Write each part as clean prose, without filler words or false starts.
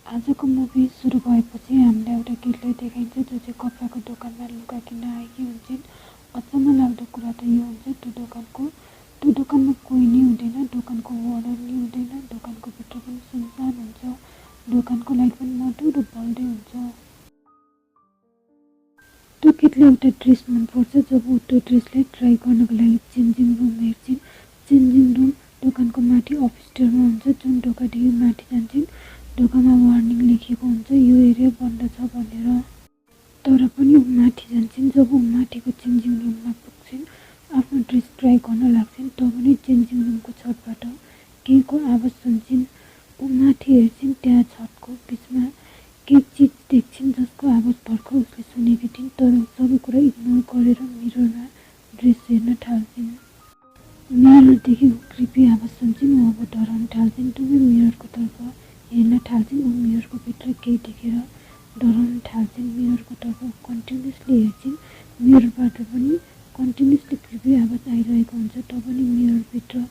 आजको मुभी सुरु भएपछि हामीलाई एउटा केटीलाई देखाइन्छ जो चाहिँ कपडाको दोकानमा लुगा किन्न आएकी हुन्छन्। अचम्म लाग्दो कुरा त यो हुन्छ त्यो दोकानमा कोही नै हुँदैन, दोकानको ओनर नै हुँदैन, दोकानको भित्र पनि सुनसान हुन्छ, दोकानको लाइट पनि मधुरो बल्दै हुन्छ। त्यो केटीलाई एउटा ड्रेस मनपर्छ। जब ऊ त्यो ड्रेसलाई ट्राई गर्नको लागि चेन्जिङ रुम हेर्छिन्, चेन्जिङ रुम दोकानको माथि अपस्टेयरमा हुन्छ। जुन ढोकादेखि माथि जान्छन् ढोकामा वार्निङ लेखिएको हुन्छ, यो एरिया बन्द छ भनेर। तर पनि ऊ माथि जान्छन्। जब ऊ माथिको चेन्जिङ रुममा पुग्छिन्, आफ्नो ड्रेस ट्राई गर्न लाग्छन्, तब पनि चेन्जिङ रुमको छतबाट केहीको आवाज सुन्छिन्। ऊ माथि हेर्छिन्, त्यहाँ छतको बिचमा केही चिज देख्छिन् जसको आवाज भर्खर उसले सुनेकी थिइन्। तर सबै कुरा इग्नोर गरेर मिररमा ड्रेस हेर्न थाल्छिन्। मिररदेखि ऊ कृपी आवाज सुन्छिन्। ऊ अब डराउन थाल्छिन्। दुवै मिररको तर्फ हेर्न थाल्छिन्। ऊ मिररको भित्र केही देखेर डराउन थाल्छिन्। मिररको तर्फ कन्टिन्युसली हेर्छिन्। मिररबाट पनि कन्टिन्युसली कृपी आवाज आइरहेको हुन्छ। तब पनि मिररभित्र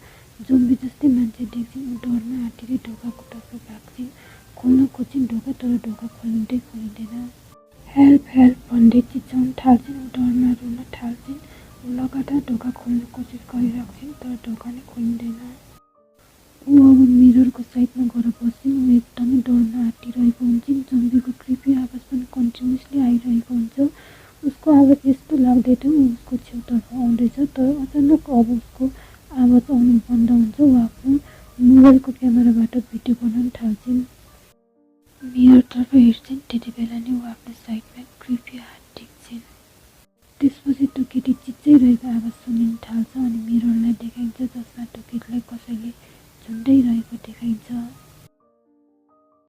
जोम्बी जस्तै मान्छे देख्छिन्। ऊ डरमा आँटेर ढोकाको तर्फ भाग्छिन्। खोल्न खोज्छिन् ढोका, तर ढोका खोलिँदैन। हेल्प हेल्प भन्दै चिच्याउन थाल्छिन्। ऊ डरमा रुन थाल्छिन्। ऊ लगातार ढोका खोल्न कोसिस गरिराख्छिन्, तर ढोका नै खोलिँदैन। ऊ अब मिररको साइडमा गएर बस्छिन्। ऊ एकदमै डरमा आँटिरहेको हुन्छन्। जोम्बीको कृपी आवाज पनि कन्टिन्युसली आइरहेको हुन्छ। उसको आवाज यस्तो लाग्दै थियो ऊ उसको छेउतर्फ आउँदैछ, तर अचानक अब उसको आवाज आउनु बन्द हुन्छ। ऊ आफ्नो मोबाइलको क्यामेराबाट भिडियो बनाउन थाल्छिन्। मिररतर्फ हेर्छिन्, त्यति बेला नै ऊ आफ्नो साइडमा कृपी हात देख्छिन्। त्यसपछि त्यो केटी चिच्याइरहेको आवाज सुनिन थाल्छ अनि मिररलाई देखाइन्छ, जसमा त्यो केटीलाई कसैले झुन्डाइरहेको देखाइन्छ।